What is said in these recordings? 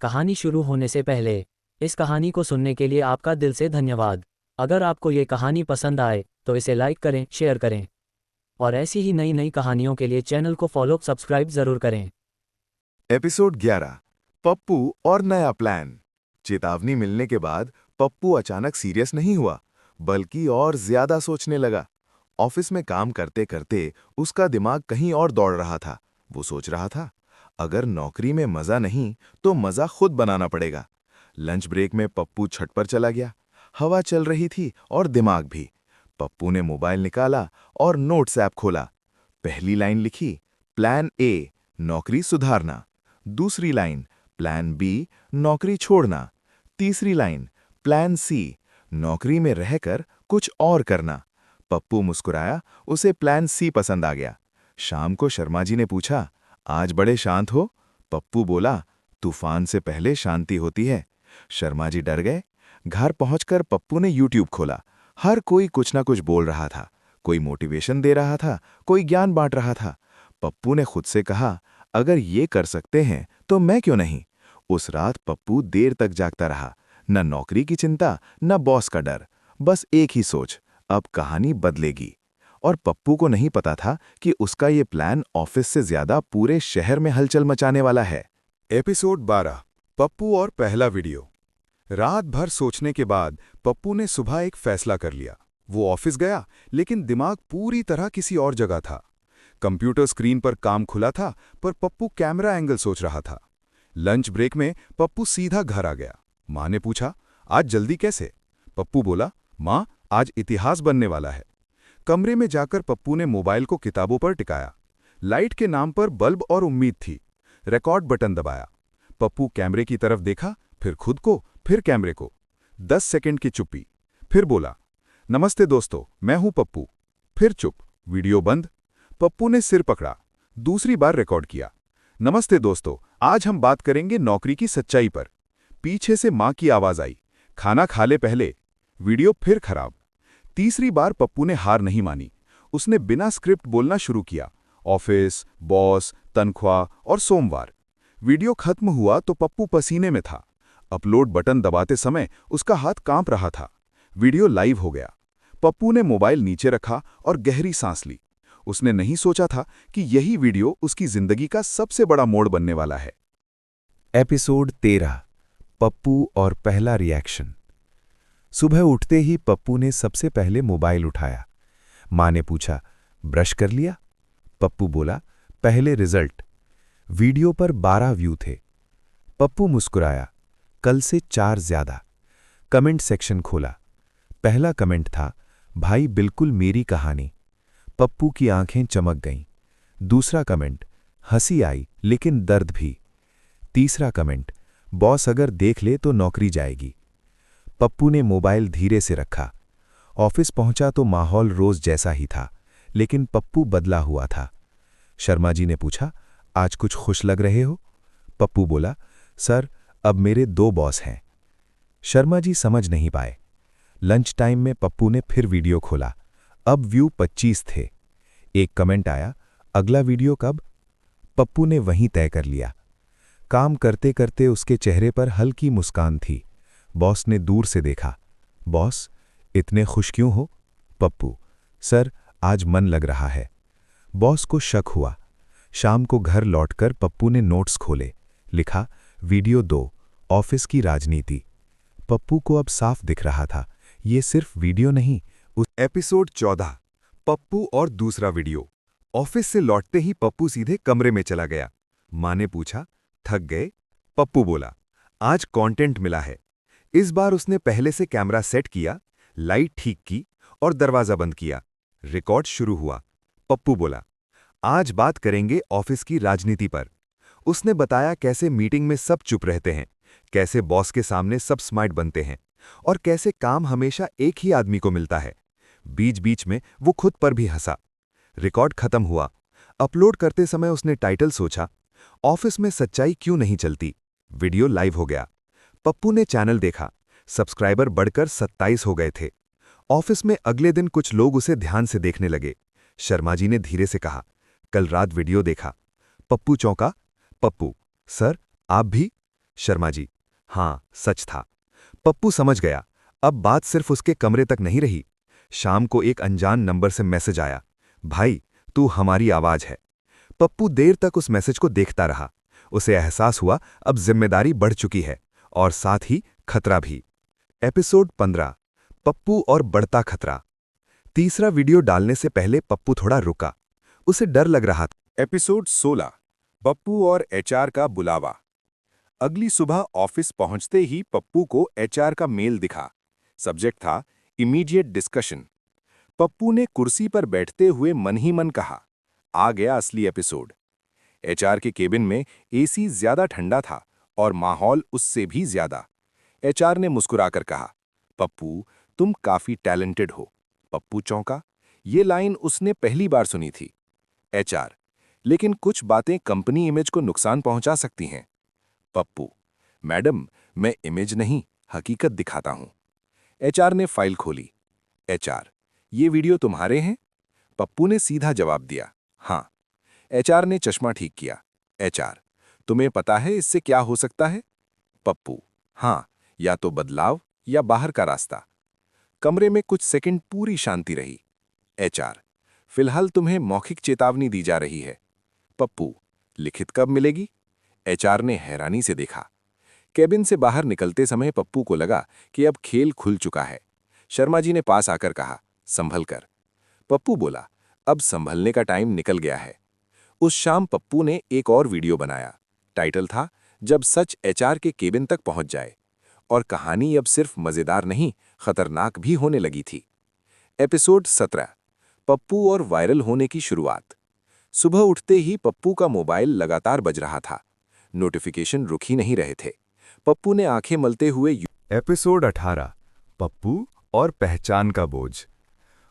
कहानी शुरू होने से पहले इस कहानी को सुनने के लिए आपका दिल से धन्यवाद। अगर आपको ये कहानी पसंद आए तो इसे लाइक करें, शेयर करें और ऐसी ही नई नई कहानियों के लिए चैनल को फॉलो सब्सक्राइब जरूर करें। एपिसोड 11 पप्पू और नया प्लान। चेतावनी मिलने के बाद पप्पू अचानक सीरियस नहीं हुआ, बल्कि और ज्यादा सोचने लगा। ऑफिस में काम करते करते उसका दिमाग कहीं और दौड़ रहा था। वो सोच रहा था, अगर नौकरी में मजा नहीं तो मजा खुद बनाना पड़ेगा। लंच ब्रेक में पप्पू छत पर चला गया। हवा चल रही थी और दिमाग भी। पप्पू ने मोबाइल निकाला और नोट्स ऐप खोला। पहली लाइन लिखी, प्लान ए, नौकरी सुधारना। दूसरी लाइन, प्लान बी, नौकरी छोड़ना। तीसरी लाइन, प्लान सी, नौकरी में रहकर कुछ और करना। पप्पू मुस्कुराया, उसे प्लान सी पसंद आ गया। शाम को शर्मा जी ने पूछा, आज बड़े शांत हो? पप्पू बोला, तूफान से पहले शांति होती है। शर्मा जी डर गए। घर पहुंचकर पप्पू ने यूट्यूब खोला। हर कोई कुछ ना कुछ बोल रहा था। कोई मोटिवेशन दे रहा था, कोई ज्ञान बांट रहा था। पप्पू ने खुद से कहा, अगर ये कर सकते हैं तो मैं क्यों नहीं। उस रात पप्पू देर तक जागता रहा। न नौकरी की चिंता, न बॉस का डर, बस एक ही सोच, अब कहानी बदलेगी। और पप्पू को नहीं पता था कि उसका ये प्लान ऑफिस से ज्यादा पूरे शहर में हलचल मचाने वाला है। एपिसोड 12 पप्पू और पहला वीडियो। रात भर सोचने के बाद पप्पू ने सुबह एक फैसला कर लिया। वो ऑफिस गया, लेकिन दिमाग पूरी तरह किसी और जगह था। कंप्यूटर स्क्रीन पर काम खुला था, पर पप्पू कैमरा एंगल सोच रहा था। लंच ब्रेक में पप्पू सीधा घर आ गया। माँ ने पूछा, आज जल्दी कैसे? पप्पू बोला, माँ, आज इतिहास बनने वाला है। कमरे में जाकर पप्पू ने मोबाइल को किताबों पर टिकाया। लाइट के नाम पर बल्ब और उम्मीद थी। रिकॉर्ड बटन दबाया। पप्पू कैमरे की तरफ देखा, फिर खुद को, फिर कैमरे को। 10 सेकंड की चुप्पी। फिर बोला, नमस्ते दोस्तों, मैं हूं पप्पू। फिर चुप। वीडियो बंद। पप्पू ने सिर पकड़ा। दूसरी बार रिकॉर्ड किया, नमस्ते दोस्तों, आज हम बात करेंगे नौकरी की सच्चाई पर। पीछे से माँ की आवाज आई, खाना खा ले पहले। वीडियो फिर खराब। तीसरी बार पप्पू ने हार नहीं मानी। उसने बिना स्क्रिप्ट बोलना शुरू किया, ऑफिस, बॉस, तनख्वाह और सोमवार। वीडियो खत्म हुआ तो पप्पू पसीने में था। अपलोड बटन दबाते समय उसका हाथ कांप रहा था। वीडियो लाइव हो गया। पप्पू ने मोबाइल नीचे रखा और गहरी सांस ली। उसने नहीं सोचा था कि यही वीडियो उसकी जिंदगी का सबसे बड़ा मोड़ बनने वाला है। एपिसोड 13 पप्पू और पहला रिएक्शन। सुबह उठते ही पप्पू ने सबसे पहले मोबाइल उठाया। माँ ने पूछा, ब्रश कर लिया? पप्पू बोला, पहले रिजल्ट। वीडियो पर 12 व्यू थे। पप्पू मुस्कुराया, कल से 4 ज्यादा। कमेंट सेक्शन खोला। पहला कमेंट था, भाई बिल्कुल मेरी कहानी। पप्पू की आंखें चमक गईं। दूसरा कमेंट, हंसी आई लेकिन दर्द भी। तीसरा कमेंट, बॉस अगर देख ले तो नौकरी जाएगी। पप्पू ने मोबाइल धीरे से रखा। ऑफिस पहुंचा तो माहौल रोज जैसा ही था, लेकिन पप्पू बदला हुआ था। शर्मा जी ने पूछा, आज कुछ खुश लग रहे हो? पप्पू बोला, सर, अब मेरे 2 बॉस हैं। शर्मा जी समझ नहीं पाए। लंच टाइम में पप्पू ने फिर वीडियो खोला। अब व्यू 25 थे। एक कमेंट आया, अगला वीडियो कब? पप्पू ने वहीं तय कर लिया। काम करते करते उसके चेहरे पर हल्की मुस्कान थी। बॉस ने दूर से देखा। बॉस, इतने खुश क्यों हो? पप्पू, सर, आज मन लग रहा है। बॉस को शक हुआ। शाम को घर लौटकर पप्पू ने नोट्स खोले। लिखा, वीडियो 2, ऑफिस की राजनीति। पप्पू को अब साफ दिख रहा था, ये सिर्फ वीडियो नहीं। एपिसोड 14 पप्पू और दूसरा वीडियो। ऑफिस से लौटते ही पप्पू सीधे कमरे में चला गया। माँ ने पूछा, थक गए? पप्पू बोला, आज कंटेंट मिला है। इस बार उसने पहले से कैमरा सेट किया, लाइट ठीक की और दरवाजा बंद किया। रिकॉर्ड शुरू हुआ। पप्पू बोला, आज बात करेंगे ऑफिस की राजनीति पर। उसने बताया कैसे मीटिंग में सब चुप रहते हैं, कैसे बॉस के सामने सब स्मार्ट बनते हैं और कैसे काम हमेशा एक ही आदमी को मिलता है। बीच बीच में वो खुद पर भी हंसा। रिकॉर्ड खत्म हुआ। अपलोड करते समय उसने टाइटल सोचा, ऑफिस में सच्चाई क्यों नहीं चलती। वीडियो लाइव हो गया। पप्पू ने चैनल देखा। सब्सक्राइबर बढ़कर 27 हो गए थे। ऑफिस में अगले दिन कुछ लोग उसे ध्यान से देखने लगे। शर्मा जी ने धीरे से कहा, कल रात वीडियो देखा। पप्पू चौंका। पप्पू, सर, आप भी? शर्मा जी, हाँ, सच था। पप्पू समझ गया, अब बात सिर्फ उसके कमरे तक नहीं रही। शाम को एक अनजान नंबर से मैसेज आया, भाई, तू हमारी आवाज है। पप्पू देर तक उस मैसेज को देखता रहा। उसे एहसास हुआ अब जिम्मेदारी बढ़ चुकी है, और साथ ही खतरा भी। एपिसोड 15, पप्पू और बढ़ता खतरा। तीसरा वीडियो डालने से पहले पप्पू थोड़ा रुका। उसे डर लग रहा था। एपिसोड 16, पप्पू और एचआर का बुलावा। अगली सुबह ऑफिस पहुंचते ही पप्पू को एचआर का मेल दिखा। सब्जेक्ट था इमीडिएट डिस्कशन। पप्पू ने कुर्सी पर बैठते हुए मन ही मन कहा, आ गया असली एपिसोड। एचआर के केबिन में एसी ज्यादा ठंडा था और माहौल उससे भी ज्यादा। एचआर ने मुस्कुराकर कहा, पप्पू, तुम काफी टैलेंटेड हो। पप्पू चौंका। ये लाइन उसने पहली बार सुनी थी। एचआर, लेकिन कुछ बातें कंपनी इमेज को नुकसान पहुंचा सकती हैं। पप्पू, मैडम, मैं इमेज नहीं, हकीकत दिखाता हूं। एचआर ने फाइल खोली। एचआर, ये वीडियो तुम्हारे हैं? पप्पू ने सीधा जवाब दिया, हाँ। एचआर ने चश्मा ठीक किया। एचआर, तुम्हें पता है इससे क्या हो सकता है? पप्पू, हाँ, या तो बदलाव या बाहर का रास्ता। कमरे में कुछ सेकंड पूरी शांति रही। एचआर, फिलहाल तुम्हें मौखिक चेतावनी दी जा रही है। पप्पू, लिखित कब मिलेगी? एचआर ने हैरानी से देखा। केबिन से बाहर निकलते समय पप्पू को लगा कि अब खेल खुल चुका है। शर्मा जी ने पास आकर कहा, संभल कर। पप्पू बोला, अब संभलने का टाइम निकल गया है। उस शाम पप्पू ने एक और वीडियो बनाया। टाइटल था, जब सच एचआर के केबिन तक पहुंच जाए। और कहानी अब सिर्फ मजेदार नहीं, खतरनाक भी होने लगी थी। एपिसोड 17, पप्पू और वायरल होने की शुरुआत। सुबह उठते ही पप्पू का मोबाइल लगातार बज रहा था। नोटिफिकेशन रुक ही नहीं रहे थे। पप्पू ने आंखें मलते हुए एपिसोड 18, पप्पू और पहचान का बोझ।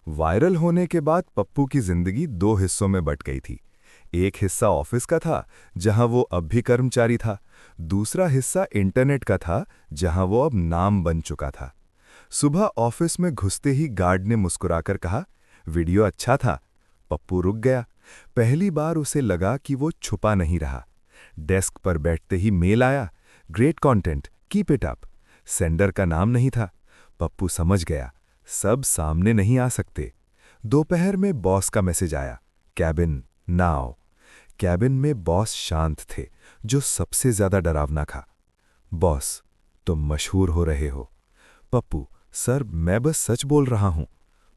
वायरल होने के बाद पप्पू की जिंदगी दो हिस्सों में बंट गई थी। एक हिस्सा ऑफिस का था, जहां वो अब भी कर्मचारी था। दूसरा हिस्सा इंटरनेट का था, जहां वो अब नाम बन चुका था। सुबह ऑफिस में घुसते ही गार्ड ने मुस्कुराकर कहा, वीडियो अच्छा था। पप्पू रुक गया। पहली बार उसे लगा कि वो छुपा नहीं रहा। डेस्क पर बैठते ही मेल आया, great content, keep it up. Sender का नाम नहीं था। पप्पू समझ गया, सब सामने नहीं आ सकते। दोपहर में बॉस का मैसेज आया, कैबिन नाउ। कैबिन में बॉस शांत थे, जो सबसे ज्यादा डरावना था। बॉस, तुम मशहूर हो रहे हो। पप्पू, सर, मैं बस सच बोल रहा हूं।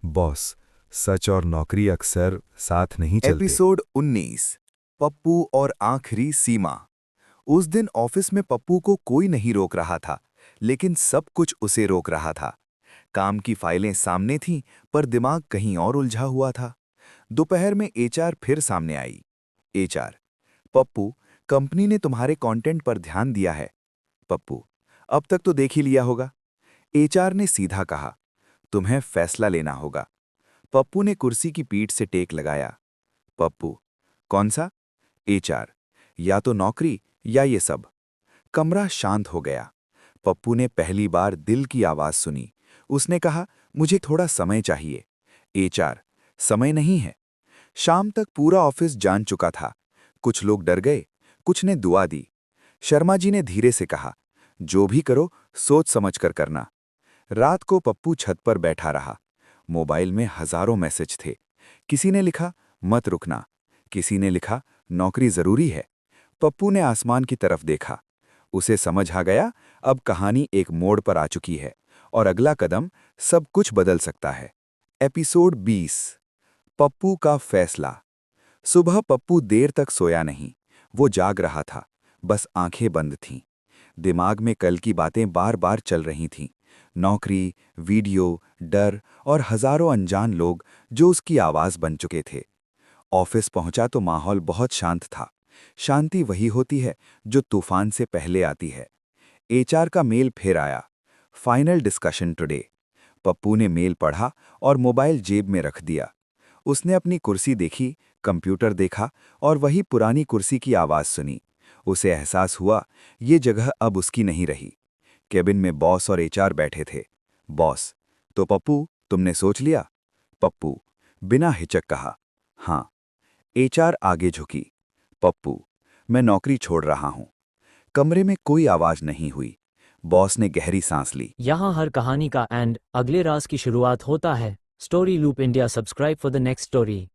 बॉस, सच और नौकरी अक्सर साथ नहीं चलते। एपिसोड 19, पप्पू और आखिरी सीमा। उस दिन ऑफिस में पप्पू को कोई नहीं रोक रहा था, लेकिन सब कुछ उसे रोक रहा था। काम की फाइलें सामने थीं, पर दिमाग कहीं और उलझा हुआ था। दोपहर में एचआर फिर सामने आई। एचआर, पप्पू, कंपनी ने तुम्हारे कंटेंट पर ध्यान दिया है। पप्पू, अब तक तो देख ही लिया होगा। एचआर ने सीधा कहा, तुम्हें फैसला लेना होगा। पप्पू ने कुर्सी की पीठ से टेक लगाया। पप्पू, कौन सा? एचआर, या तो नौकरी या ये सब। कमरा शांत हो गया। पप्पू ने पहली बार दिल की आवाज सुनी। उसने कहा, मुझे थोड़ा समय चाहिए। एचआर, समय नहीं है। शाम तक पूरा ऑफिस जान चुका था। कुछ लोग डर गए, कुछ ने दुआ दी। शर्मा जी ने धीरे से कहा, जो भी करो सोच समझ कर करना। रात को पप्पू छत पर बैठा रहा। मोबाइल में हजारों मैसेज थे। किसी ने लिखा, मत रुकना। किसी ने लिखा, नौकरी जरूरी है। पप्पू ने आसमान की तरफ देखा। उसे समझ आ गया, अब कहानी एक मोड़ पर आ चुकी है और अगला कदम सब कुछ बदल सकता है। एपिसोड 20, पप्पू का फैसला। सुबह पप्पू देर तक सोया नहीं। वो जाग रहा था, बस आंखें बंद थीं। दिमाग में कल की बातें बार बार चल रही थीं। नौकरी, वीडियो, डर और हजारों अनजान लोग जो उसकी आवाज बन चुके थे। ऑफिस पहुंचा तो माहौल बहुत शांत था। शांति वही होती है जो तूफान से पहले आती है। एचआर का मेल फिर आया, फाइनल डिस्कशन टुडे। पप्पू ने मेल पढ़ा और मोबाइल जेब में रख दिया। उसने अपनी कुर्सी देखी, कंप्यूटर देखा और वही पुरानी कुर्सी की आवाज सुनी। उसे एहसास हुआ, ये जगह अब उसकी नहीं रही। केबिन में बॉस और एचआर बैठे थे। बॉस, तो पप्पू, तुमने सोच लिया? पप्पू, बिना हिचक कहा, हाँ। एचआर आगे झुकी। पप्पू, मैं नौकरी छोड़ रहा हूं। कमरे में कोई आवाज नहीं हुई। बॉस ने गहरी सांस ली। यहाँ हर कहानी का एंड अगले राज की शुरुआत होता है। Story loop India, subscribe for the next story.